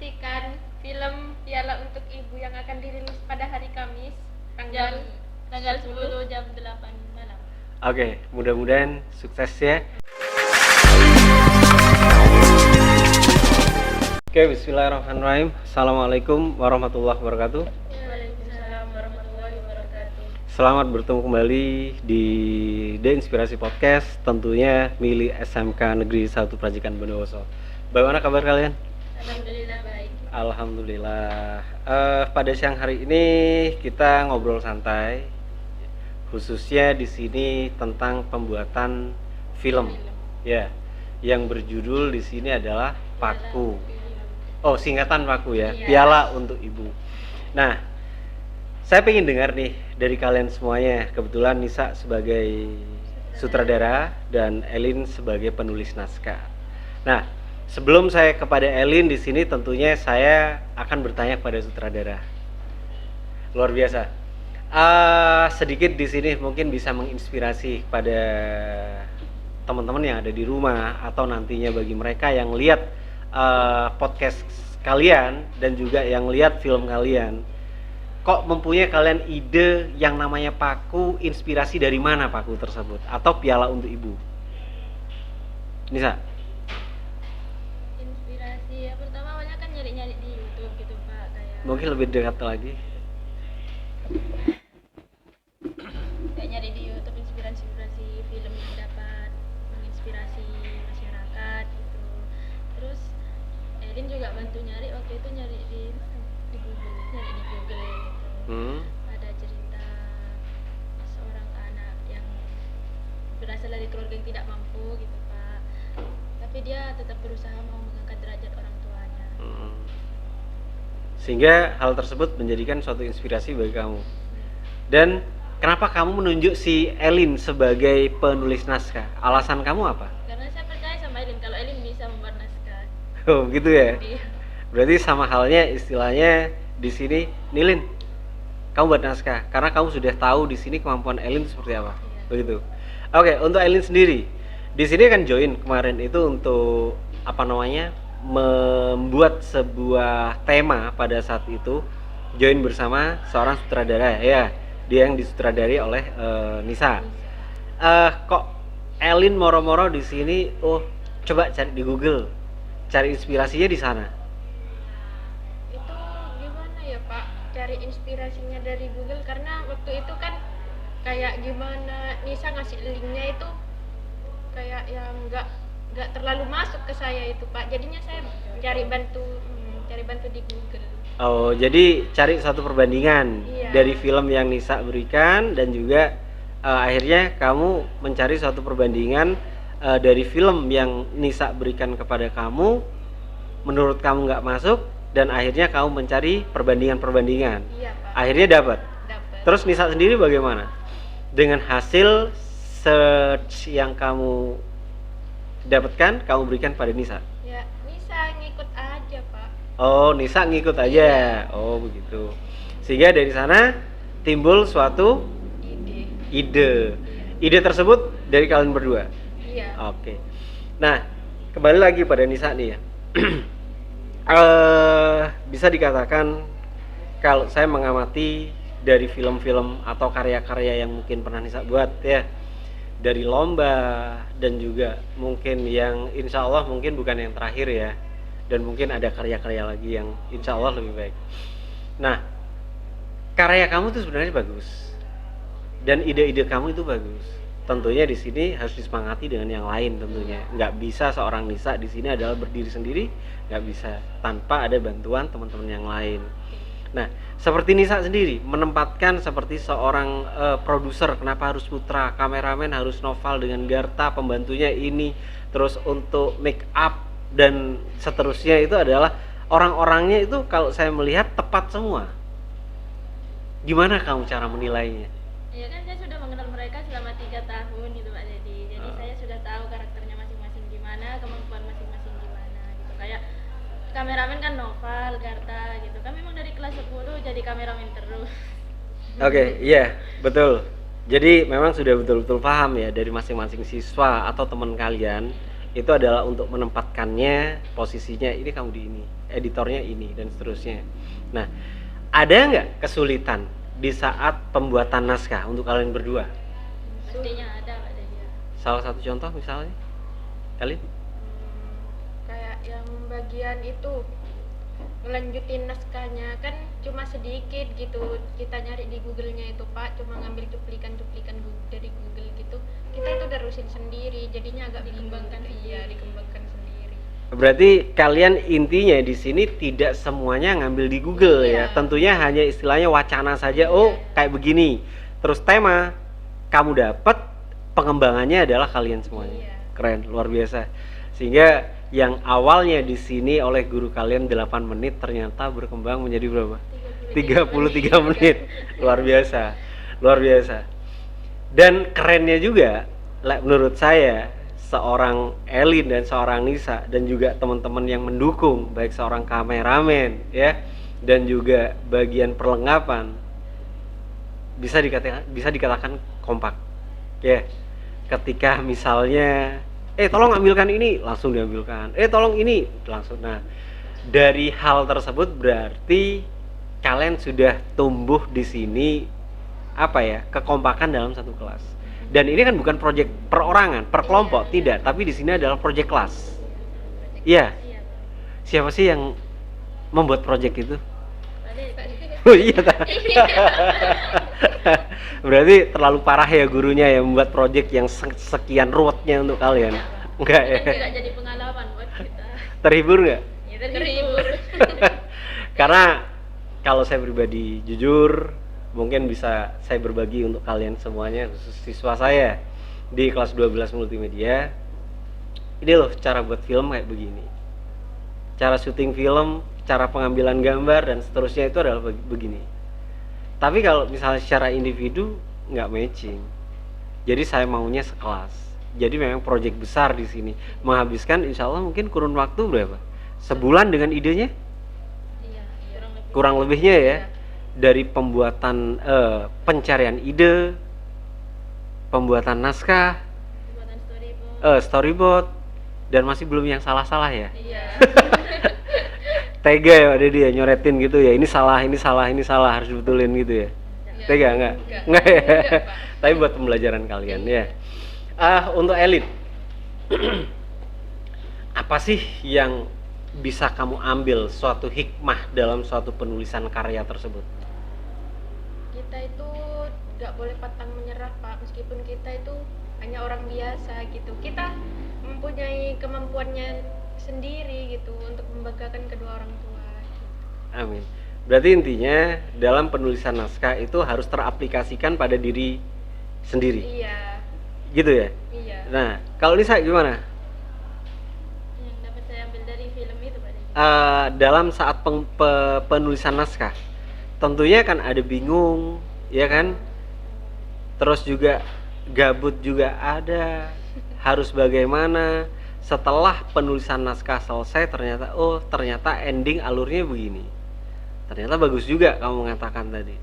menyaksikan film Piala untuk Ibu yang akan dirilis pada hari Kamis tanggal 10 jam 8 malam. Oke, mudah-mudahan sukses ya. Oke, bismillahirrahmanirrahim. Assalamualaikum warahmatullahi wabarakatuh. Waalaikumsalam warahmatullahi wabarakatuh. Selamat bertemu kembali di The Inspirasi Podcast, tentunya milik SMK Negeri 1 Prajikan Bondowoso. Bagaimana kabar kalian? Alhamdulillah baik. Alhamdulillah. Pada siang hari ini kita ngobrol santai, khususnya di sini tentang pembuatan film. Ya, yang berjudul di sini adalah Paku. Oh, singkatan Paku ya, Piala untuk Ibu. Nah, saya pengen dengar nih dari kalian semuanya. Kebetulan Nisa sebagai sutradara dan Elin sebagai penulis naskah. Nah, sebelum saya kepada Elin di sini, tentunya saya akan bertanya kepada sutradara. Luar biasa. Sedikit di sini mungkin bisa menginspirasi kepada teman-teman yang ada di rumah atau nantinya bagi mereka yang lihat podcast kalian dan juga yang lihat film kalian. Kok mempunyai kalian ide yang namanya Paku, inspirasi dari mana Paku tersebut atau Piala untuk Ibu? Nisa. Inspirasi ya pertama awalnya kan nyari-nyari di YouTube gitu Pak, kayak Mungkin lebih dekat lagi. nyari di YouTube inspirasi film yang dapat menginspirasi masyarakat gitu. Terus Elin juga bantu nyari, waktu itu nyari di Google, nyari di Google gitu. Ada cerita seorang anak yang berasal dari keluarga yang tidak mampu gitu Pak, tapi dia tetap berusaha mau mengangkat derajat orang tuanya. Sehingga hal tersebut menjadikan suatu inspirasi bagi kamu. Dan kenapa kamu menunjuk si Elin sebagai penulis naskah? Alasan kamu apa? Karena saya percaya sama Elin, kalau Elin bisa membuat naskah. Oh, gitu ya. Iya. Berarti sama halnya istilahnya di sini, Nilin, kamu buat naskah karena kamu sudah tahu di sini kemampuan Elin seperti apa. Iya. Begitu. Oke, untuk Elin sendiri, di sini kan join kemarin itu untuk apa namanya? Membuat sebuah tema pada saat itu, join bersama seorang sutradara ya. Dia yang disutradari oleh Nisa. Kok Elin moro-moro di sini? Oh, coba cari di Google, cari inspirasinya di sana. Itu gimana ya Pak, cari inspirasinya dari Google, karena waktu itu kan kayak gimana Nisa ngasih linknya itu kayak yang nggak terlalu masuk ke saya itu Pak, jadinya saya cari bantu di Google. Oh, jadi cari satu perbandingan dari film yang Nisa berikan dan juga akhirnya kamu mencari suatu perbandingan dari film yang Nisa berikan kepada kamu, menurut kamu nggak masuk dan akhirnya kamu mencari perbandingan. Iya Pak. Akhirnya dapat. Terus Nisa sendiri bagaimana? Dengan hasil search yang kamu dapatkan, kamu berikan pada Nisa? Ya, Nisa ngikut aja Pak. Oh, Nisa ngikut aja. Oh, begitu. Sehingga dari sana timbul suatu ide. Ide tersebut dari kalian berdua. Iya. Oke. Nah, kembali lagi pada Nisa nih ya. Bisa dikatakan kalau saya mengamati dari film-film atau karya-karya yang mungkin pernah Nisa buat ya, dari lomba dan juga mungkin yang insya Allah mungkin bukan yang terakhir ya, dan mungkin ada karya-karya lagi yang insya Allah lebih baik. Nah, karya kamu itu sebenarnya bagus dan ide-ide kamu itu bagus. Tentunya di sini harus disemangati dengan yang lain tentunya. Nggak bisa seorang Nisa di sini adalah berdiri sendiri, nggak bisa tanpa ada bantuan teman-teman yang lain. Nah, seperti Nisa sendiri menempatkan seperti seorang produser, kenapa harus putra, kameramen harus Noval dengan Garta, pembantunya ini, terus untuk make up dan seterusnya itu adalah orang-orangnya itu kalau saya melihat tepat semua. Gimana kamu cara menilainya? Ya kan saya sudah mengenal mereka selama 3 tahun gitu Pak, jadi saya sudah tahu karakternya masing-masing gimana, kemampuan masing-masing gimana gitu. Kayak kameramen kan Noval, Garta gitu kan, memang dari kelas 10 jadi kameramen terus. Oke, iya, betul. Jadi memang sudah betul-betul paham ya dari masing-masing siswa atau teman kalian itu adalah untuk menempatkannya posisinya ini, kamu di ini, editornya ini, dan seterusnya. Nah, ada nggak kesulitan di saat pembuatan naskah untuk kalian berdua? Pastinya ada Pak Dedi. Salah satu contoh misalnya, Elin? Kayak yang bagian itu ngelanjutin naskahnya kan cuma sedikit gitu, kita nyari di Google-nya itu Pak, cuma ngambil cuplikan-cuplikan dari Google gitu, kita itu terusin sendiri, jadinya agak Dikembangkan bingung. Iya, dikembangkan sendiri. Berarti kalian intinya di sini tidak semuanya ngambil di Google ya. Iya. Tentunya hanya istilahnya wacana saja. Oh, kayak begini. Terus tema kamu dapat, pengembangannya adalah kalian semuanya. Iya. Keren, luar biasa. Sehingga yang awalnya di sini oleh guru kalian 8 menit ternyata berkembang menjadi berapa? 33 menit. Luar biasa. Luar biasa. Dan kerennya juga menurut saya, seorang Elin dan seorang Nisa dan juga teman-teman yang mendukung, baik seorang kameramen ya dan juga bagian perlengkapan, bisa dikatakan kompak ya. Ketika misalnya tolong ambilkan ini, langsung diambilkan, tolong ini, langsung. Nah, dari hal tersebut berarti kalian sudah tumbuh di sini kekompakan dalam satu kelas. Dan ini kan bukan proyek perorangan, per kelompok, tidak, tapi di sini adalah proyek kelas. Iya. Iya, Siapa sih yang membuat proyek itu? Pak Dedi. Oh iya. Berarti terlalu parah ya gurunya yang membuat proyek yang sekian ruwetnya untuk kalian. Enggak ya? Kan juga jadi pengalaman buat kita. Terhibur nggak? Ya, terhibur. Karena kalau saya pribadi jujur, mungkin bisa saya berbagi untuk kalian semuanya, khusus siswa saya di kelas 12 multimedia. Ini loh cara buat film kayak begini. Cara syuting film, cara pengambilan gambar dan seterusnya itu adalah begini. Tapi kalau misalnya secara individu nggak matching. Jadi saya maunya sekelas. Jadi memang proyek besar di sini, menghabiskan insya Allah mungkin kurun waktu berapa? Sebulan dengan idenya? Iya, Kurang lebihnya ya. Dari pembuatan pencarian ide, pembuatan naskah, Pembuatan storyboard. storyboard, dan masih belum yang salah-salah ya. Iya. Tega ya Pak Dedi ya, nyoretin gitu ya, ini salah, harus dibetulin gitu ya. Tega enggak? Enggak ya. Tapi buat pembelajaran kalian ya. Untuk Elin, apa sih yang bisa kamu ambil suatu hikmah dalam suatu penulisan karya tersebut? Kita itu nggak boleh pantang menyerah Pak, meskipun kita itu hanya orang biasa gitu, kita mempunyai kemampuannya sendiri gitu untuk membanggakan kedua orang tua gitu. Amin. Berarti intinya dalam penulisan naskah itu harus teraplikasikan pada diri sendiri. Iya. Gitu ya? Iya. Nah, kalau Nisa gimana? Yang dapat saya ambil dari film itu Pak Dedi. Dalam saat penulisan naskah, tentunya kan ada bingung, ya kan? Terus juga gabut juga ada, harus bagaimana? Setelah penulisan naskah selesai ternyata ending alurnya begini. Ternyata bagus juga kamu mengatakan tadi.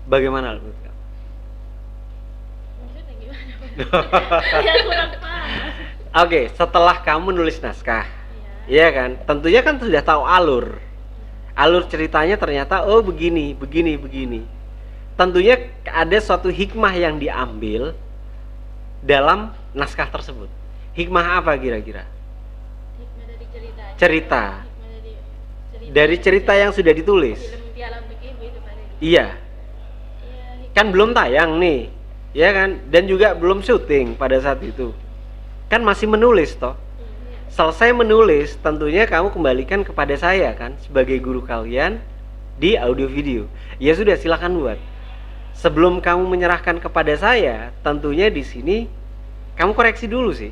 Bagaimana menurut kamu? Maksudnya gimana Pak? Saya kurang paham. Oke, setelah kamu nulis naskah, Iya. iya kan? Tentunya kan sudah tahu alur. Alur ceritanya ternyata begini. Tentunya ada suatu hikmah yang diambil dalam naskah tersebut. Hikmah apa kira-kira? Hikmah dari cerita. Cerita. Hikmah dari Dari cerita yang sudah ditulis. film Piala Untuk Ibu itu Pak Dedi. Iya, Iya, kan belum tayang nih, ya kan? Dan juga belum syuting pada saat itu. Kan masih menulis toh. Iya. Selesai menulis, tentunya kamu kembalikan kepada saya kan sebagai guru kalian di audio video. Ya sudah, silakan buat. Sebelum kamu menyerahkan kepada saya, tentunya di sini kamu koreksi dulu sih.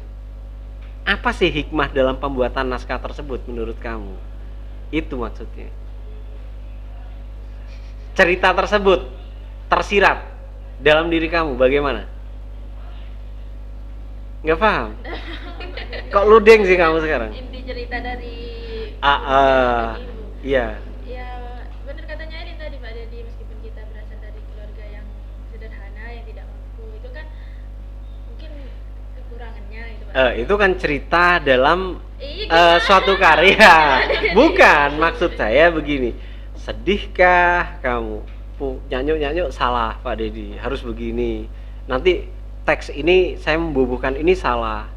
Apa sih hikmah dalam pembuatan naskah tersebut menurut kamu? Itu maksudnya. Cerita tersebut tersirat dalam diri kamu bagaimana? Nggak paham? Kok ludeng sih kamu sekarang? Inti cerita dari Ibu. Iya. Ya benar katanya Edin tadi Pak Dedi, meskipun kita berasal dari keluarga yang sederhana yang tidak mampu, itu kan mungkin kekurangannya itu Pak Itu kan cerita dalam Iya, gimana? suatu karya. Bukan, maksud saya begini. Sedihkah kamu? Nyanyuk salah Pak Dedi, harus begini. Nanti teks ini saya membubuhkan ini salah.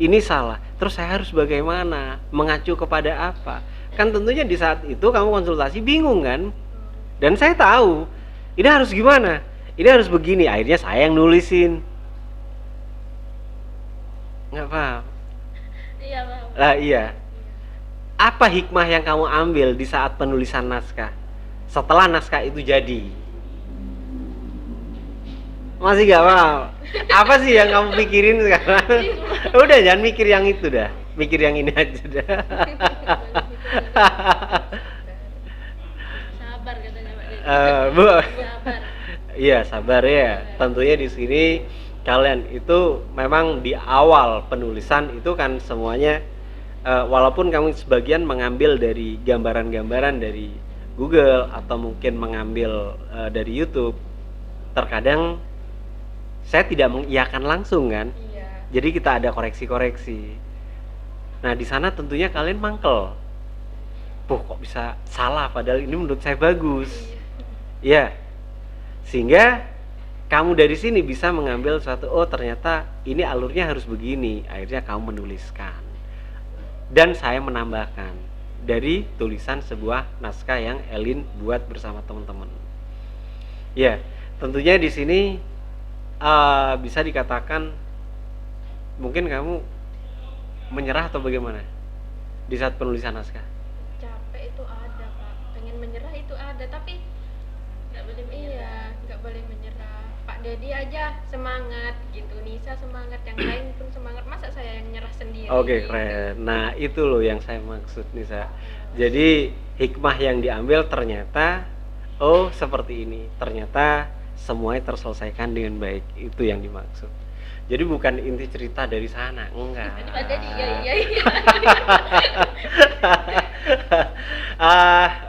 Ini salah. Terus saya harus bagaimana? Mengacu kepada apa? Kan tentunya di saat itu kamu konsultasi bingung kan? Dan saya tahu ini harus gimana? Ini harus begini. Akhirnya saya yang nulisin. Nggak paham? Iya, paham. Lah iya. Apa hikmah yang kamu ambil di saat penulisan naskah? Setelah naskah itu jadi? Masih gak paham? Apa sih yang kamu pikirin sekarang? Udah jangan mikir yang itu dah. Mikir yang ini aja dah. Sabar katanya Pak Dedi. Bu. Sabar. Iya, sabar ya. Tentunya di sini kalian itu memang di awal penulisan itu kan semuanya walaupun kamu sebagian mengambil dari gambaran-gambaran dari Google atau mungkin mengambil dari YouTube, terkadang saya tidak mengiyakan langsung kan. Iya. Jadi kita ada koreksi-koreksi. Nah, di sana tentunya kalian mangkel. Kok bisa salah padahal ini menurut saya bagus. Ya. Sehingga kamu dari sini bisa mengambil suatu, oh ternyata ini alurnya harus begini. Akhirnya kamu menuliskan. Dan saya menambahkan dari tulisan sebuah naskah yang Elin buat bersama teman-teman. Ya, tentunya di sini bisa dikatakan mungkin kamu menyerah atau bagaimana di saat penulisan naskah? Capek itu ada Pak, pengen menyerah itu ada, tapi Nggak boleh iya nggak boleh menyerah. Pak Dedi aja semangat gitu, Nisa semangat, yang lain pun semangat, masa saya yang nyerah sendiri? Oke, keren. Nah, itu loh yang saya maksud nih, Sa. Jadi hikmah yang diambil ternyata oh seperti ini. Ternyata semuanya terselesaikan dengan baik. Itu yang dimaksud. Jadi bukan inti cerita dari sana, enggak. Jadi Pak Dedi iya.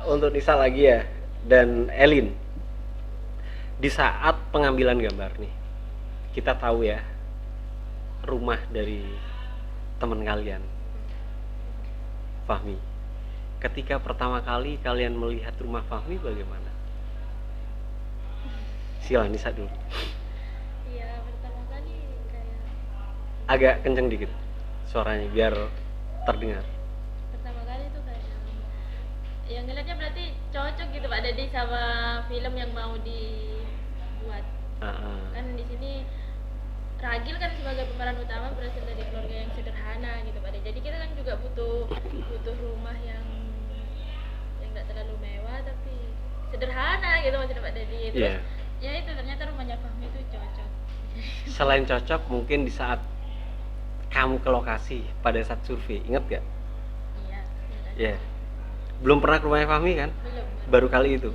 Untuk Nisa lagi ya dan Elin. Di saat pengambilan gambar nih, kita tahu ya rumah dari teman kalian, Fahmi. Ketika pertama kali kalian melihat rumah Fahmi bagaimana? Sila Nisa dulu. Iya, pertama kali kayak Agak kenceng dikit suaranya biar terdengar. pertama kali tuh kayak yang ngeliatnya berarti cocok gitu Pak Dedi sama film yang mau dibuat. Kan di sini Ragil kan sebagai pemeran utama berasal dari keluarga yang sederhana gitu Pak Dedi. Jadi kita kan juga butuh rumah yang nggak terlalu mewah tapi sederhana gitu maksudnya Pak Dedi. Terus Iya. ya itu ternyata rumahnya Fahmi itu cocok. Selain cocok, mungkin di saat kamu ke lokasi pada saat survei, ingat gak? Iya. Ya. Belum pernah ke rumahnya Fahmi kan? Belum. Baru kali itu.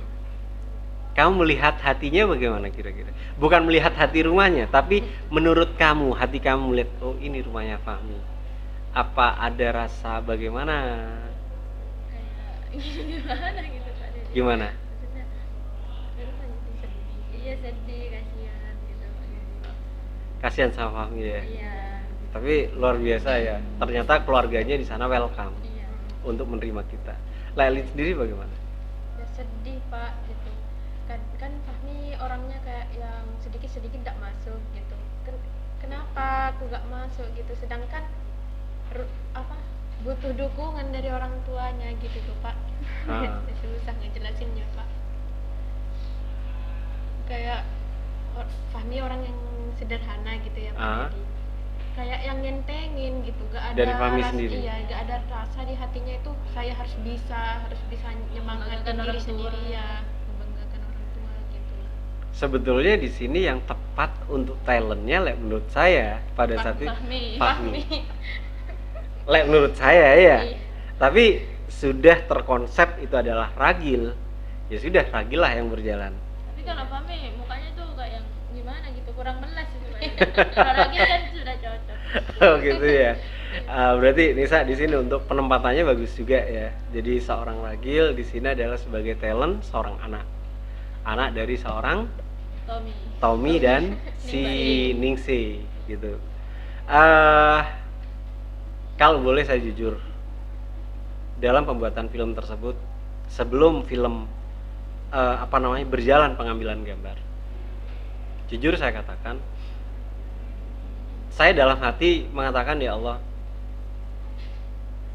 Kamu melihat hatinya bagaimana kira-kira? Bukan melihat hati rumahnya, tapi menurut kamu, hati kamu melihat, oh ini rumahnya Fahmi. Apa ada rasa bagaimana? Kayak gimana gitu Pak Dedi. Gimana? Maksudnya aduh, sedih. Iya sedih, kasihan gitu Pak Dedi. Kasihan sama Fahmi ya. Iya. Tapi luar biasa ya. Ternyata keluarganya di sana welcome Iya. untuk menerima kita. Lailin sendiri bagaimana? Ya sedih Pak gitu. Kan Fahmi orangnya kayak yang sedikit-sedikit tidak masuk gitu. Kenapa aku gak masuk gitu, sedangkan butuh dukungan dari orang tuanya gitu tuh Pak. Susah ngejelasinnya Pak. Kayak Fahmi orang yang sederhana gitu ya Pak Dedi. Kayak yang nyentengin gitu, gak ada Dari Fahmi sendiri? Iya, gak ada rasa di hatinya itu saya harus bisa nyemangatin Membanggakan diri orang sendiri tua. ya, membanggakan orang tua gitu. Sebetulnya di sini yang tepat untuk talentnya, menurut saya pada saat itu Fahmi. menurut saya ya. Iya. Tapi sudah terkonsep itu adalah Ragil. Ya sudah, Ragil lah yang berjalan. Tapi kalau Fahmi mukanya tuh kayak yang gimana gitu, kurang melas gitu Pak Dedi. Kalau lagi kan sudah cocok. Oh gitu ya. Berarti Nisa di sini untuk penempatannya bagus juga ya. Jadi seorang Ragil di sini adalah sebagai talent seorang anak dari seorang Tommy dan si Ningsih gitu. Kalau boleh saya jujur, dalam pembuatan film tersebut, sebelum film berjalan pengambilan gambar, jujur saya katakan, saya dalam hati mengatakan, ya Allah,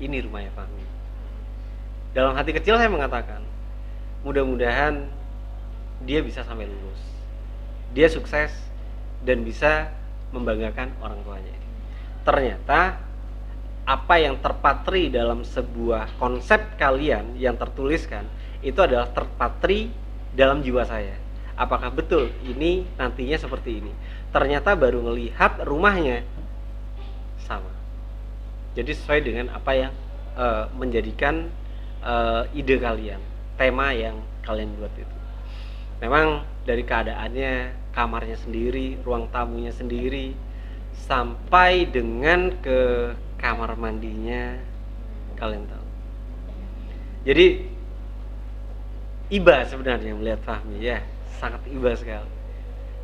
ini rumahnya Fahmi. Dalam hati kecil saya mengatakan, mudah-mudahan dia bisa sampai lulus, dia sukses dan bisa membanggakan orang tuanya. Ternyata apa yang terpatri dalam sebuah konsep kalian yang tertuliskan itu adalah terpatri dalam jiwa saya. Apakah betul ini nantinya seperti ini? Ternyata baru melihat rumahnya sama. Jadi sesuai dengan apa yang menjadikan ide kalian, tema yang kalian buat itu. Memang dari keadaannya, kamarnya sendiri, ruang tamunya sendiri, sampai dengan ke kamar mandinya, kalian tahu. Jadi iba sebenarnya melihat Fahmi, ya sangat iba sekali.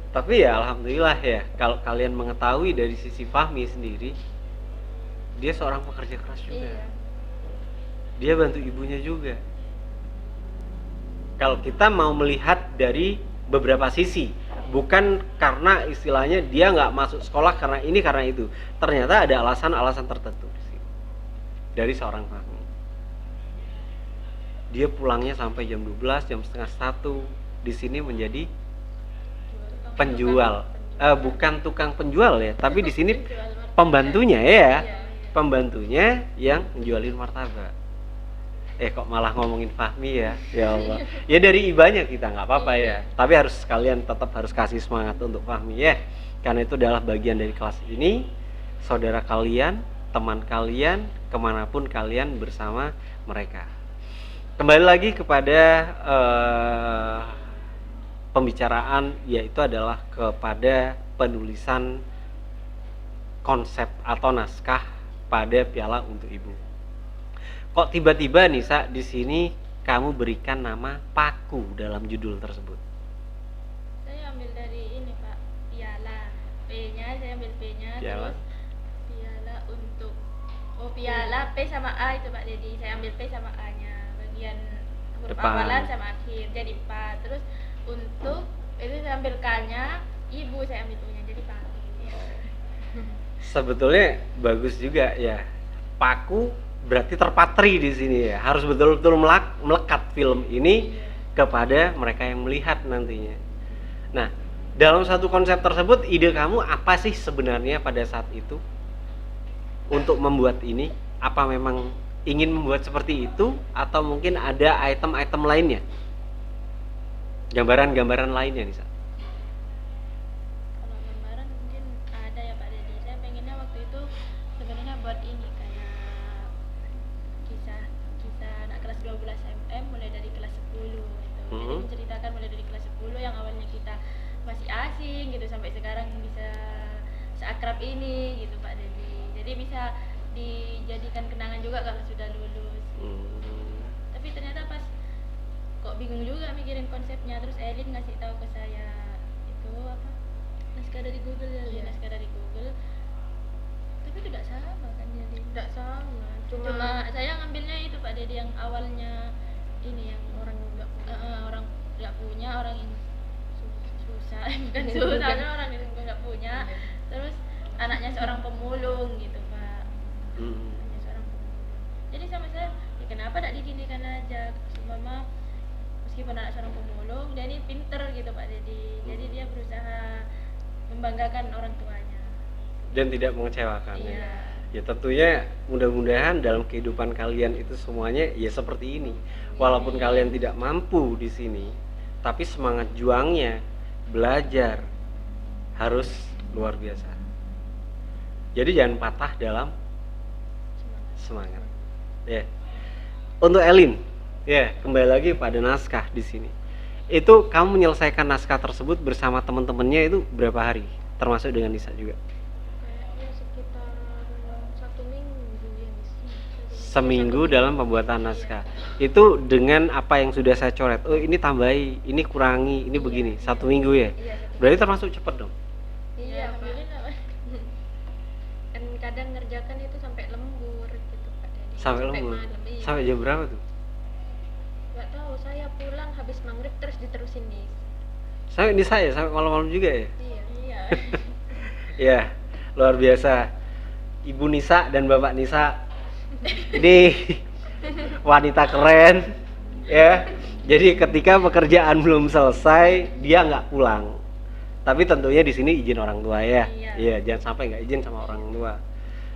Tapi ya alhamdulillah ya, kalau kalian mengetahui dari sisi Fahmi sendiri, dia seorang pekerja keras juga. Iya. Dia bantu ibunya juga. Kalau kita mau melihat dari beberapa sisi, bukan karena istilahnya dia nggak masuk sekolah karena ini karena itu. Ternyata ada alasan-alasan tertentu di sini. Dari seorang Fahmi. Dia pulangnya sampai jam 12, jam setengah 1 di sini menjadi penjual. Bukan tukang penjual ya, tapi di sini pembantunya ya. Pembantunya yang menjualin martabak. Kok malah ngomongin Fahmi ya, ya Allah. Ya dari ibanya kita nggak apa-apa ya. Tapi harus kalian tetap harus kasih semangat untuk Fahmi ya. Karena itu adalah bagian dari kelas ini. Saudara kalian, teman kalian, kemanapun kalian bersama mereka. Kembali lagi kepada pembicaraan, yaitu adalah kepada penulisan konsep atau naskah pada Piala untuk Ibu. Kok tiba-tiba Nisa di sini kamu berikan nama Paku dalam judul tersebut? Saya ambil dari ini Pak, piala. P-nya saya ambil P-nya, Piala. terus piala untuk piala P sama A itu Pak Dedi. Saya ambil P sama A-nya, bagian huruf Depan. awalan sama akhir jadi Pak. Terus untuk itu saya ambil K-nya, ibu saya ambil U-nya jadi Pak. Sebetulnya bagus juga ya. Paku berarti terpatri di sini ya. Harus betul-betul melekat film ini kepada mereka yang melihat nantinya. Nah, dalam satu konsep tersebut, ide kamu apa sih sebenarnya pada saat itu untuk membuat ini? Apa memang ingin membuat seperti itu atau mungkin ada item-item lainnya? Gambaran-gambaran lainnya nih, Sa? Kalau gambaran mungkin ada ya Pak Dedi. Saya pengennya waktu itu sebenarnya buat ini kayak kisah anak kelas 12 MM mulai dari kelas 10 gitu. Jadi menceritakan mulai dari kelas 10 yang awalnya kita masih asing gitu sampai sekarang bisa seakrab ini gitu Pak Dedi. Jadi bisa dijadikan kenangan juga kalau sudah lulus. Tapi ternyata pas kok bingung juga mikirin konsepnya, terus Elin ngasih tahu ke saya itu apa, naskah dari Google ya, Iya. naskah dari Google. Tapi itu tidak sama kan jadi. Tidak sama, Cuma saya ngambilnya itu Pak Dedi yang awalnya ini yang orang nggak punya. orang nggak punya, orang yang susah bukan susah, kan orang yang nggak punya. Terus anaknya seorang pemulung gitu Pak. Anaknya seorang pemulung. Jadi sama saya, ya kenapa tidak diginikan aja, mama meskipun anak seorang pemulung, dia ini pinter gitu Pak Dedi. Jadi dia berusaha membanggakan orang tuanya. Dan tidak mengecewakan ya. Iya. Ya tentunya mudah-mudahan dalam kehidupan kalian itu semuanya ya seperti ini. Walaupun kalian tidak mampu di sini, tapi semangat juangnya belajar harus luar biasa. Jadi jangan patah dalam semangat. Ya. Untuk Elin, ya kembali lagi pada naskah di sini. Itu kamu menyelesaikan naskah tersebut bersama teman-temannya itu berapa hari? Termasuk dengan Nisa juga. Kayaknya sekitar 1 minggu ya Seminggu dalam pembuatan naskah. Itu dengan apa yang sudah saya coret. Oh ini tambahi, ini kurangi, ini begini. 1 minggu ya. Iya, Berarti termasuk cepet dong. iya Pak. alhamdulillah Pak. Kan kadang ngerjakan itu sampai lembur Sampai lembur. malam, iya. Sampai jam berapa tuh? Nggak tahu, saya pulang habis maghrib terus diterusin nih. Sampai Nisa ya, sampai malam-malam juga ya. Iya. Iya. Ya, luar biasa. Ibu Nisa dan Bapak Nisa ini wanita keren, ya. Jadi ketika pekerjaan belum selesai, dia nggak pulang. Tapi tentunya di sini izin orang tua ya. Iya. Iya, jangan sampai nggak izin sama orang tua.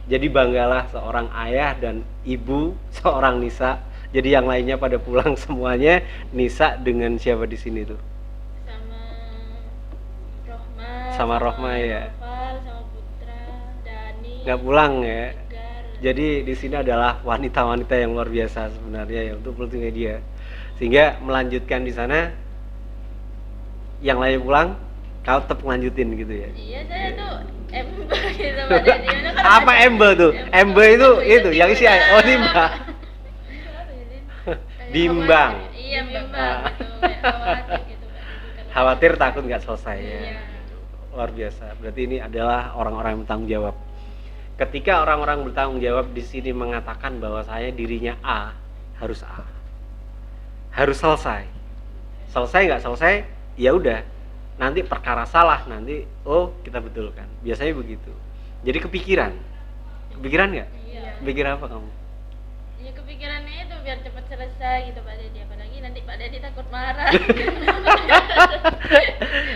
Jadi banggalah seorang ayah dan ibu seorang Nisa. Jadi yang lainnya pada pulang semuanya. Nisa dengan siapa di sini tuh? Sama Rohma. Sama Rohma, ya. Noval, sama Putra, Dani. Nggak pulang ya. Tegar. Jadi di sini adalah wanita-wanita yang luar biasa sebenarnya ya untuk multimedia. Sehingga melanjutkan di sana, yang lain pulang, kau tetap lanjutin gitu ya. Iya, saya tuh ember gitu Pak Dedi. Mana kan Apa ada- ember tuh? Ember itu yang isi air. Oh, timba. Apa ya, Din? Bimbang. Iya, bimbang Ah. gitu. Kayak khawatir gitu Pak Dedi kalau- Khawatir takut nggak selesai ya. Iya. Luar biasa. Berarti ini adalah orang-orang yang bertanggung jawab. Ketika orang-orang bertanggung jawab di sini mengatakan bahwa saya dirinya A, harus A. Harus selesai. Selesai nggak selesai, ya udah. Nanti perkara salah, nanti kita betulkan. Biasanya begitu. Jadi kepikiran. Kepikiran nggak? Iya. Kepikiran apa kamu? Ya kepikirannya itu biar cepat selesai gitu Pak Dedi. Apalagi nanti Pak Dedi takut marah.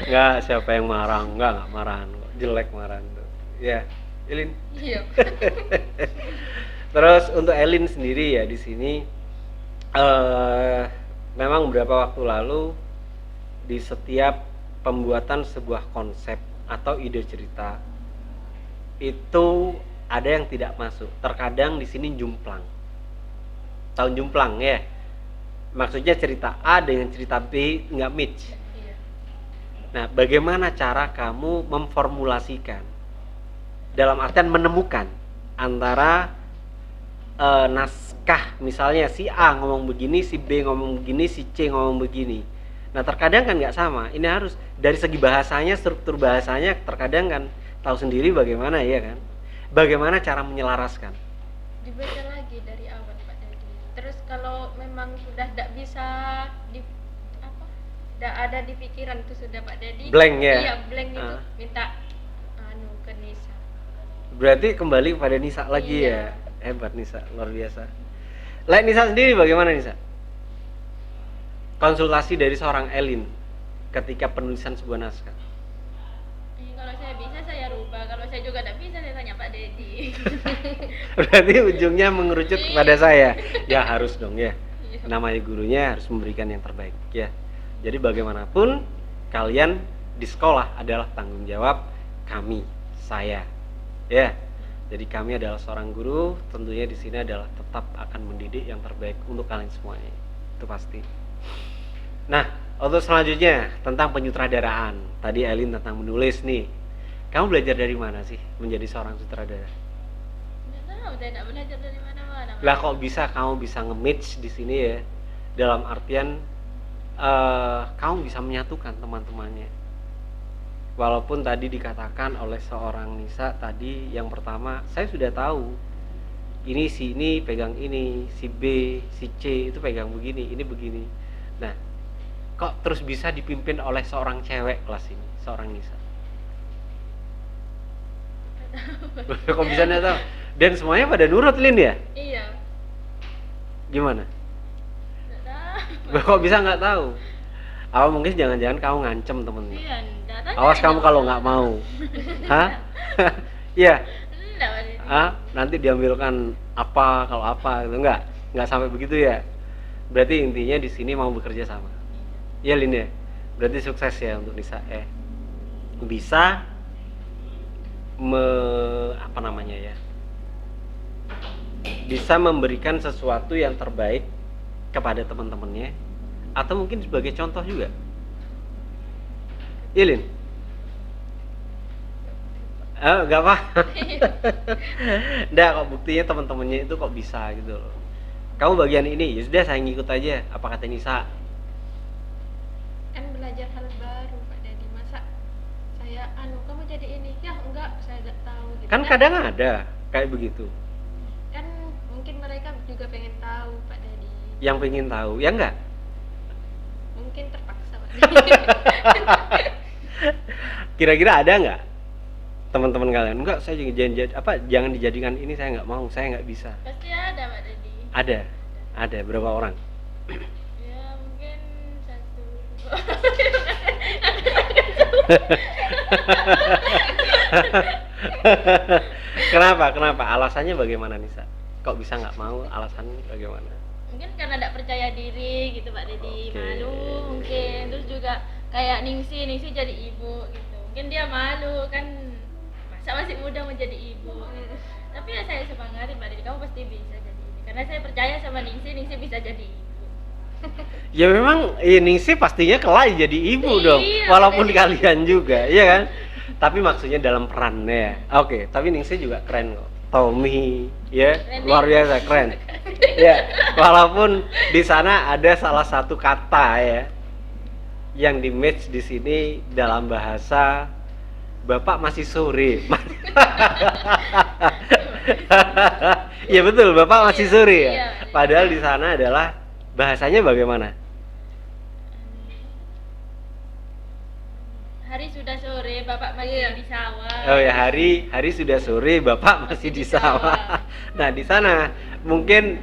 Nggak, siapa yang marah? Nggak marahan kok. Jelek marahan tuh. Ya, Elin. Iya. Terus untuk Elin sendiri ya di sini memang beberapa waktu lalu di setiap pembuatan sebuah konsep atau ide cerita itu ada yang tidak masuk. Terkadang di sini jumplang. Tahun jumplang ya. Maksudnya cerita A dengan cerita B nggak match. Iya. Nah, bagaimana cara kamu memformulasikan dalam artian menemukan antara naskah, misalnya si A ngomong begini, si B ngomong begini, si C ngomong begini. Nah, terkadang kan nggak sama. Ini harus dari segi bahasanya, struktur bahasanya, terkadang kan tahu sendiri bagaimana ya kan. Bagaimana cara menyelaraskan? Dibaca lagi dari awal Pak Dedi. Terus kalau memang sudah tidak bisa tidak ada di pikiran itu sudah Pak Dedi. Blank ya? Iya, blank itu Ah. minta ke Nisa. Berarti kembali kepada Nisa lagi Iya. ya. Hebat Nisa, luar biasa. Like Nisa sendiri bagaimana Nisa? Konsultasi dari seorang Elin ketika penulisan sebuah naskah. Kalau saya bisa saya rubah. Kalau saya juga tidak bisa saya tanya Pak Dedi. Berarti ujungnya mengerucut kepada saya. Ya harus dong ya. Namanya gurunya harus memberikan yang terbaik ya. Jadi bagaimanapun kalian di sekolah adalah tanggung jawab kami, saya. Ya. Jadi kami adalah seorang guru, tentunya di sini adalah tetap akan mendidik yang terbaik untuk kalian semuanya. Itu pasti. Nah, untuk selanjutnya tentang penyutradaraan. Tadi Elin tentang menulis nih. Kamu belajar dari mana sih menjadi seorang sutradara? Nggak tahu, saya tidak belajar dari mana-mana. Lah kok bisa kamu bisa nge-match di sini ya? Dalam artian kamu bisa menyatukan teman-temannya. Walaupun tadi dikatakan oleh seorang Nisa tadi yang pertama, saya sudah tahu ini si ini pegang ini, si B, si C itu pegang begini, ini begini. Nah, kok terus bisa dipimpin oleh seorang cewek kelas ini, seorang Nisa? Kok bisa nggak tahu? Dan semuanya pada nurut Lin ya? Iya. Gimana? Nggak tahu. Kok bisa nggak tahu? Apa mungkin jangan-jangan kamu ngancem temennya? Iya, nggak tahu. Awas kamu kalau nggak mau. Hah? Iya. Enggak, Pak Dedi. Nanti diambilkan apa kalau apa gitu nggak sampai begitu ya. Berarti intinya di sini mau bekerja sama. Iya Lin ya. Berarti sukses ya untuk Nisa bisa apa namanya ya? Bisa memberikan sesuatu yang terbaik kepada teman-temannya atau mungkin sebagai contoh juga. Iya Lin. Enggak apa. Nggak, kok buktinya teman-temannya itu kok bisa gitu loh. Kamu bagian ini, ya sudah saya ngikut aja. Apa kata Nisa? Kan belajar hal baru Pak Dedi. Masa saya kamu jadi ini? Ya enggak, saya enggak tahu gitu. Kan kadang ada kayak begitu. Kan Mungkin mereka juga pengen tahu Pak Dedi. Yang pengen tahu, ya enggak? Mungkin terpaksa Pak Dedi. Kira-kira ada nggak teman-teman kalian? Enggak, saya jangan dijadikan ini, saya nggak mau, saya nggak bisa. Pasti ada Pak Dedi. Ada berapa orang? Ya mungkin satu. Kenapa? Alasannya bagaimana Nisa? Kok bisa nggak mau? Alasannya bagaimana? Mungkin karena tidak percaya diri gitu Pak Dedi, Oke. malu mungkin. Terus juga kayak Ningsi jadi ibu gitu. Mungkin dia malu kan, masa masih muda mau jadi ibu. Tapi ya saya semangatin Pak Dedi, kamu pasti bisa jadi ini. Karena saya percaya sama Ningsi bisa jadi ibu. Ya memang Ningsi pastinya kelak jadi ibu dong, Iya, walaupun bener. kalian juga, iya kan? Tapi maksudnya dalam perannya. Oke, tapi Ningsi juga keren kok. Tommy, ya Keren, luar nih. biasa keren. Ya, walaupun di sana ada salah satu kata ya yang di match di sini dalam bahasa Bapak masih sore. Iya betul, Bapak masih Iya, sore ya. iya. Padahal di sana adalah bahasanya bagaimana? Hari sudah sore, Bapak masih Iya. di sawah. Oh ya, hari sudah sore, Bapak masih di sawah. Nah, di sana mungkin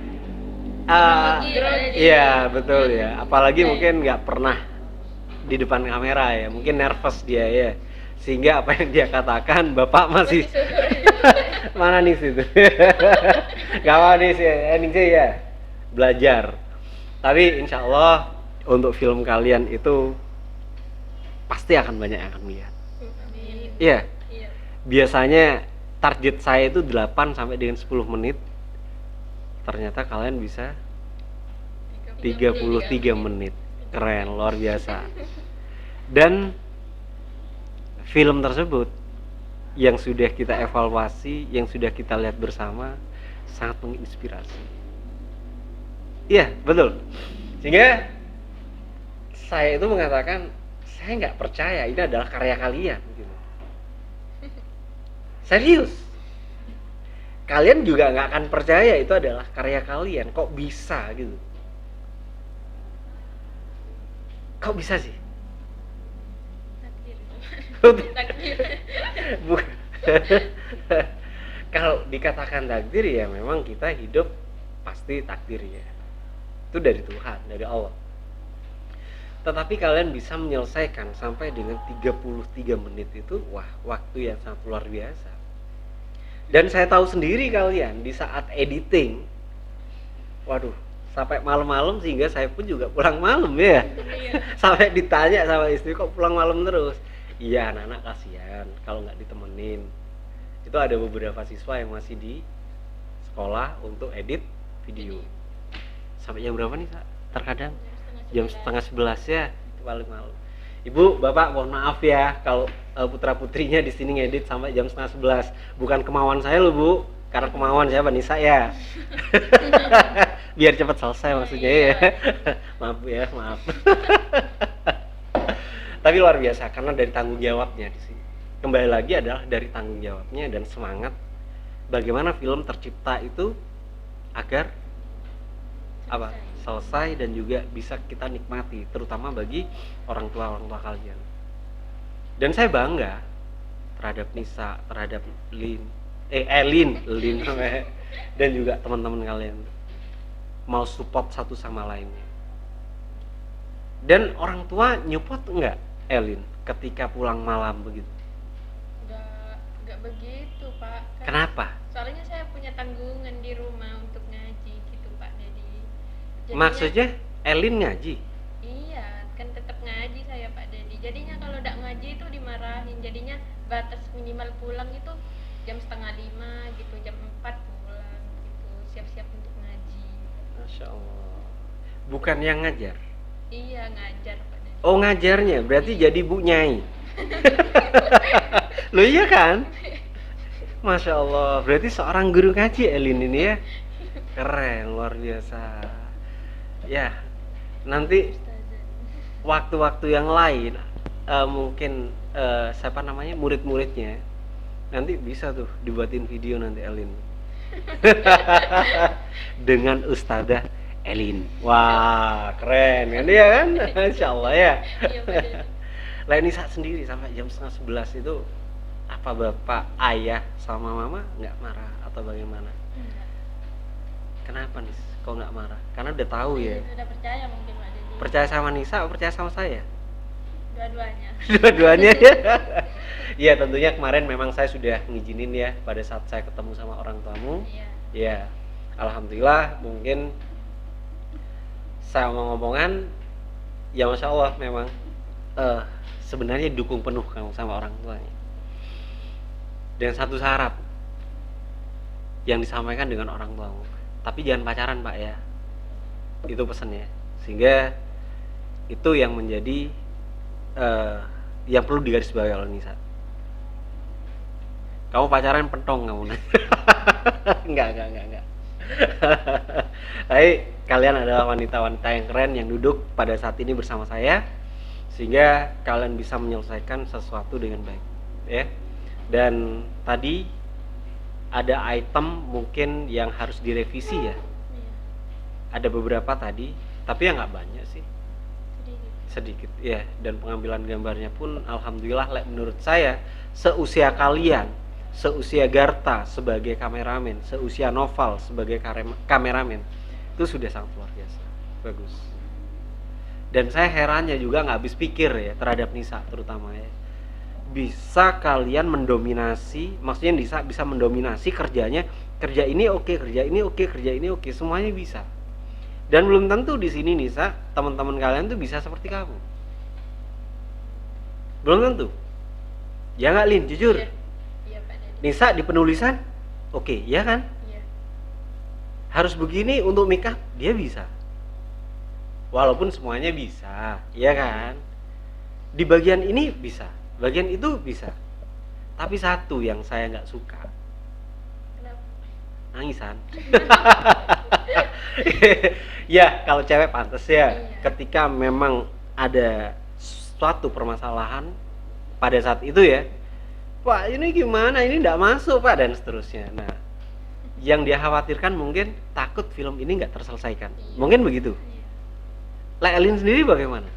Grogi, Pak Dedi. iya betul ya. Apalagi Iya. mungkin nggak pernah di depan kamera ya, mungkin nervous dia ya. Sehingga apa yang dia katakan, Bapak masih mana nih situ? Gak apa nih sih ya, belajar. Tapi insya Allah untuk film kalian itu pasti akan banyak yang akan melihat. Amin. Iya. Iya. Biasanya target saya itu 8 sampai dengan 10 menit. Ternyata kalian bisa 33 menit. Keren, luar biasa. Dan film tersebut yang sudah kita evaluasi, yang sudah kita lihat bersama sangat menginspirasi. Iya, betul. Sehingga saya itu mengatakan, saya nggak percaya ini adalah karya kalian gitu. Serius. Kalian juga nggak akan percaya itu adalah karya kalian. Kok bisa gitu? Kok bisa sih? Takdir itu. Bukan. Takdir. Kalau dikatakan takdir ya memang kita hidup pasti takdir ya. Itu dari Tuhan, dari Allah. Tetapi kalian bisa menyelesaikan sampai dengan 33 menit itu, wah, waktu yang sangat luar biasa. Dan saya tahu sendiri kalian di saat editing, waduh, sampai malam-malam, sehingga saya pun juga pulang malam ya. Sampai ditanya sama istri, kok pulang malam terus? Iya, anak-anak kasihan kalau nggak ditemenin. Itu ada beberapa siswa yang masih di sekolah untuk edit video. Sampai jam berapa nih, Sa? Terkadang jam setengah 11 ya, itu paling malam. Ibu, Bapak, mohon maaf ya kalau putra putrinya di sini ngedit sampai jam setengah 11. Bukan kemauan saya loh, Bu, karena kemauan saya Nisa ya. Biar cepat selesai maksudnya ya. Maaf Bu ya, maaf. Tapi luar biasa karena dari tanggung jawabnya di sini. Kembali lagi adalah dari tanggung jawabnya dan semangat bagaimana film tercipta itu agar apa? Selesai dan juga bisa kita nikmati, terutama bagi orang tua kalian. Dan saya bangga terhadap Nisa, terhadap Elin dan juga teman-teman kalian mau support satu sama lainnya. Dan orang tua nyupport enggak Elin ketika pulang malam begitu? Enggak begitu Pak. Kenapa? Soalnya saya punya tanggungan di rumah untuk ngaji gitu Pak Dedi. Jadinya- Maksudnya Elin ngaji? Iya, kan tetap ngaji saya Pak Dedi. Jadinya kalau tidak ngaji itu dimarahin. Jadinya batas minimal pulang itu jam setengah 5 gitu, jam 4 pulang gitu. Siap-siap untuk ngaji. Masya Allah. Bukan yang ngajar? Iya, ngajar Pak Dedi. Oh, ngajarnya berarti jadi Bu Nyai. Loh iya kan? Masya Allah, berarti seorang guru ngaji Elin ini ya. Keren, luar biasa. Ya, nanti waktu-waktu yang lain mungkin siapa namanya murid-muridnya nanti bisa tuh dibuatin video nanti Elin dengan Ustadzah Elin. Wah, keren kan dia kan? Insya Allah ya. Iya Pak Dede. Lah Nisa sendiri sampai jam setengah 11 itu apa bapak, ayah sama mama nggak marah atau bagaimana? Enggak. Kenapa nih? Kok nggak marah? Karena udah tahu ya. Sudah percaya mungkin Pak Dede. Percaya sama Nisa, atau percaya sama saya? Dua-duanya. Dua-duanya ya. Iya, tentunya kemarin memang saya sudah ngizinin ya pada saat saya ketemu sama orang tuamu. Iya. Ya, alhamdulillah mungkin saya ngomong-ngomongan ya masya Allah memang sebenarnya dukung penuh kamu sama orang tuanya. Dan satu syarat yang disampaikan dengan orang tuamu, tapi jangan pacaran Pak ya. Itu pesannya. Sehingga itu yang menjadi yang perlu digarisbawahi oleh Nisa. Kamu pacaran pentong kamu. Enggak. Tapi kalian adalah wanita-wanita yang keren yang duduk pada saat ini bersama saya, sehingga kalian bisa menyelesaikan sesuatu dengan baik, ya. Dan tadi ada item mungkin yang harus direvisi ya. Iya. Ada beberapa tadi, tapi ya nggak banyak sih, Sedikit. sedikit ya. Dan pengambilan gambarnya pun alhamdulillah menurut saya seusia kalian, seusia Garta sebagai kameramen, seusia Noval sebagai kameramen, itu sudah sangat luar biasa, bagus. Dan saya herannya juga nggak habis pikir ya terhadap Nisa terutama ya, bisa kalian mendominasi, maksudnya bisa mendominasi kerjanya, kerja ini oke, kerja ini oke, kerja ini oke, semuanya bisa. Dan belum tentu di sini Nisa, teman-teman kalian tuh bisa seperti kamu. Belum tentu. Ya nggak Lin, jujur. Iya. Iya Pak Dede. Nisa di penulisan, oke, ya kan? Iya. Harus begini untuk make up, dia bisa. Walaupun semuanya bisa, ya kan? Di bagian ini bisa, bagian itu bisa. Tapi satu yang saya nggak suka, Kenapa? nangisan. Ya kalau cewek pantas ya. Iya. Ketika memang ada suatu permasalahan pada saat itu ya, Pak ini gimana, ini nggak masuk Pak, dan seterusnya. Nah, yang dia khawatirkan mungkin takut film ini nggak terselesaikan, Iya. mungkin begitu. Iya. Lah Elin sendiri bagaimana?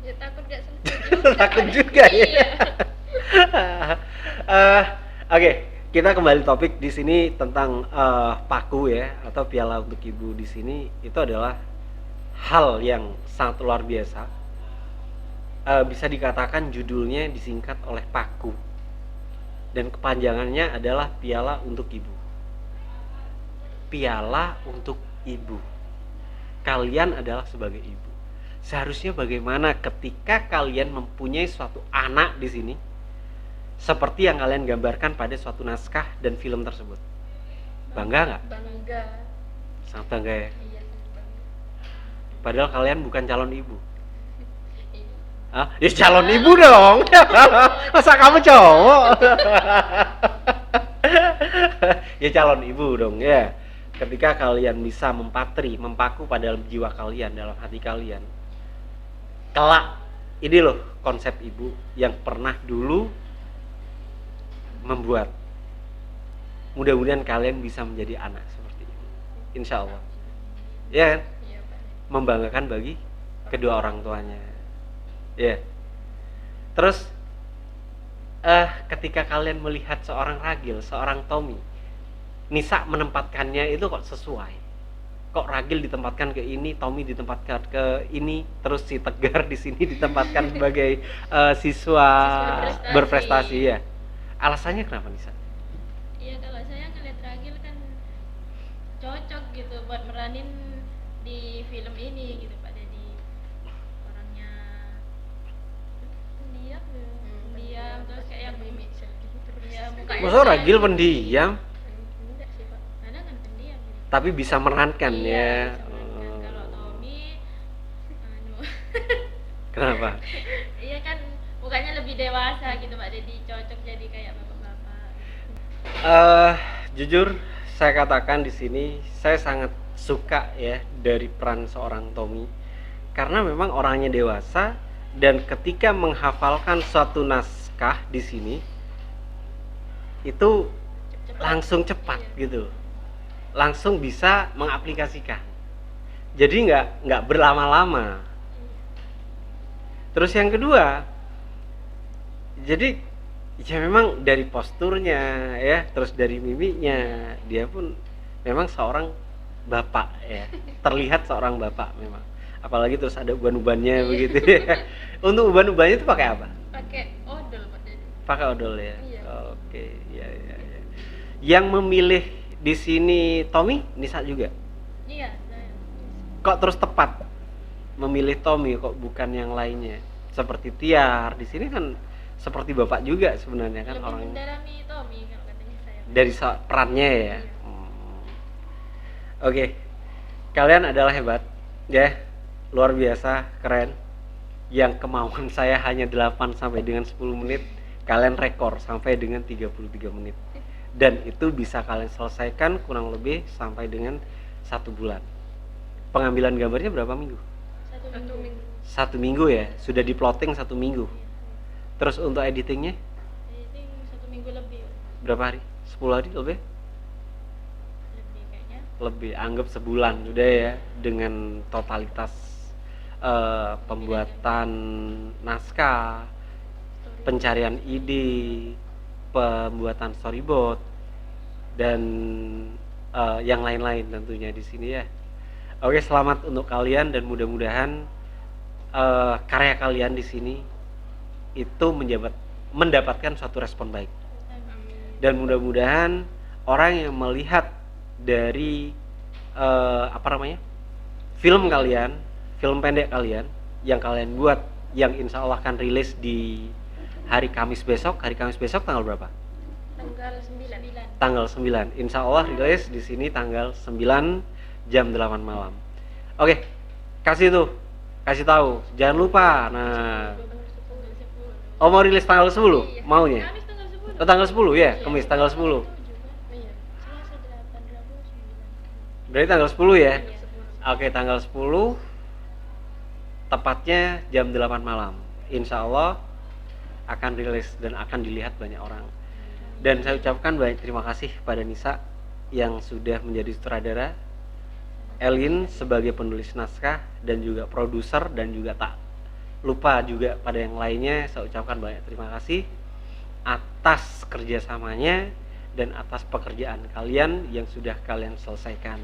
Ya takut gak selesai. Takut juga ya. Iya. Oke, kita kembali topik di sini tentang paku ya, atau piala untuk ibu. Di sini itu adalah hal yang sangat luar biasa. Bisa dikatakan judulnya disingkat oleh paku, dan kepanjangannya adalah piala untuk ibu. Piala untuk ibu. Kalian adalah sebagai ibu. Seharusnya bagaimana ketika kalian mempunyai suatu anak di sini, seperti yang kalian gambarkan pada suatu naskah dan film tersebut. Bangga nggak? Bangga. Sangat bangga ya. Iya, bangga. Padahal kalian bukan calon ibu. Iya. Ah, ya calon ibu dong. Masa kamu cowok? Ya calon ibu dong ya. Ketika kalian bisa mempaku pada dalam jiwa kalian, dalam hati kalian, kelak ini loh konsep ibu yang pernah dulu membuat. Mudah-mudahan kalian bisa menjadi anak seperti ini, insya Allah ya kan? Iya Pak. Membanggakan bagi kedua orang tuanya ya. Terus ketika kalian melihat seorang Ragil, seorang Tommy, Nisa menempatkannya itu kok sesuai. Kok Ragil ditempatkan ke ini, Tommy ditempatkan ke ini, terus si Tegar di sini ditempatkan sebagai siswa berprestasi ya. Alasannya kenapa Nisa? Iya, kalau saya ngeliat Ragil kan cocok gitu buat meranin di film ini gitu Pak Dedi. Orangnya pendiam ya, pendiam terus kayak yang ya mukanya. Masa Ragil pendiam Enggak sih Pak, kadang kan pendiam gitu. tapi bisa merankan Iya, ya. bisa merankan. Kalau Tommy anu Kenapa? iya kan mukanya lebih dewasa gitu Pak Dedi, cocok jadi kayak bapak-bapak. Jujur saya katakan di sini saya sangat suka ya dari peran seorang Tommy, karena memang orangnya dewasa dan ketika menghafalkan suatu naskah di sini itu Cepat. langsung cepat Iya. gitu. langsung bisa mengaplikasikan. Jadi nggak berlama-lama. Terus yang kedua, jadi ya memang dari posturnya ya, terus dari mimiknya dia pun memang seorang bapak ya, terlihat seorang bapak memang. Apalagi terus ada uban-ubannya begitu ya. Untuk uban-ubannya itu pakai apa? Pakai odol Pak Dedi. Pakai odol ya. Iya. Oke, ya. Yang memilih di sini Tommy, Nisa juga. Iya, saya. Kok terus tepat memilih Tommy kok bukan yang lainnya? Seperti Tiar di sini kan seperti bapak juga sebenarnya kan Lebih orang mendalami Tommy kalau katanya saya. dari perannya ya. Oke. Kalian adalah hebat ya. Luar biasa, keren. Yang kemauan saya hanya 8 sampai dengan 10 menit, kalian rekor sampai dengan 33 menit. Dan itu bisa kalian selesaikan kurang lebih sampai dengan 1 bulan. Pengambilan gambarnya berapa minggu? 1 minggu. 1 minggu ya, sudah diplotting 1 minggu. Terus untuk editingnya Editing 1 minggu lebih. berapa hari? 10 hari lebih? Lebih kayaknya. Lebih, anggap sebulan sudah ya, dengan totalitas pembuatan naskah, pencarian ide, pembuatan storyboard, dan yang lain-lain tentunya di sini ya. Oke, selamat untuk kalian dan mudah-mudahan karya kalian di sini itu mendapatkan suatu respon baik. Dan mudah-mudahan orang yang melihat dari film kalian, film pendek kalian yang kalian buat, yang insya Allah akan rilis di hari Kamis besok. Hari Kamis besok tanggal berapa? Tanggal 9. Tanggal 9. Insya Allah rilis di sini tanggal 9 jam 8 malam. Oke, kasih tahu, jangan lupa. Nah, oh mau rilis tanggal 10? Maunya? Kamis tanggal 10. Oh, tanggal 10 ya, Kamis tanggal 10. Iya. Selasa 8, Rabu 9. Berarti tanggal 10 ya? Iya. Oke, tanggal 10 tepatnya jam 8 malam. Insya Allah akan rilis dan akan dilihat banyak orang. Dan saya ucapkan banyak terima kasih pada Nisa yang sudah menjadi sutradara, Elin sebagai penulis naskah dan juga produser, dan juga tak lupa juga pada yang lainnya saya ucapkan banyak terima kasih atas kerjasamanya dan atas pekerjaan kalian yang sudah kalian selesaikan,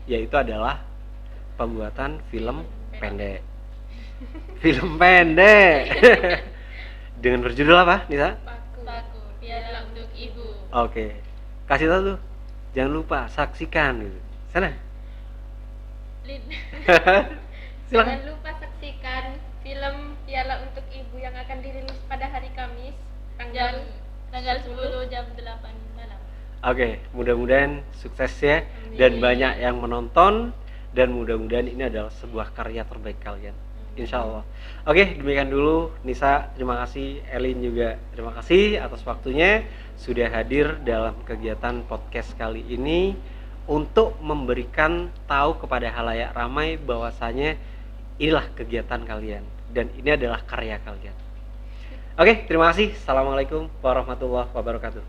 yaitu adalah pembuatan film pendek. Film pendek dengan berjudul apa, Nisa? Paku, piala untuk ibu. Oke, kasih tahu tuh, jangan lupa saksikan gitu. Sana. Lin. Silakan. Jangan lupa saksikan film Piala untuk Ibu yang akan dirilis pada hari Kamis Jam tanggal 10 jam 8 malam. Oke, mudah-mudahan sukses ya dan banyak yang menonton, dan mudah-mudahan ini adalah sebuah karya terbaik kalian. Insya Allah. Oke, demikian dulu Nisa, terima kasih. Elin juga terima kasih atas waktunya sudah hadir dalam kegiatan podcast kali ini untuk memberikan tahu kepada halayak ramai bahwasanya inilah kegiatan kalian dan ini adalah karya kalian. Oke, terima kasih. Assalamualaikum warahmatullahi wabarakatuh.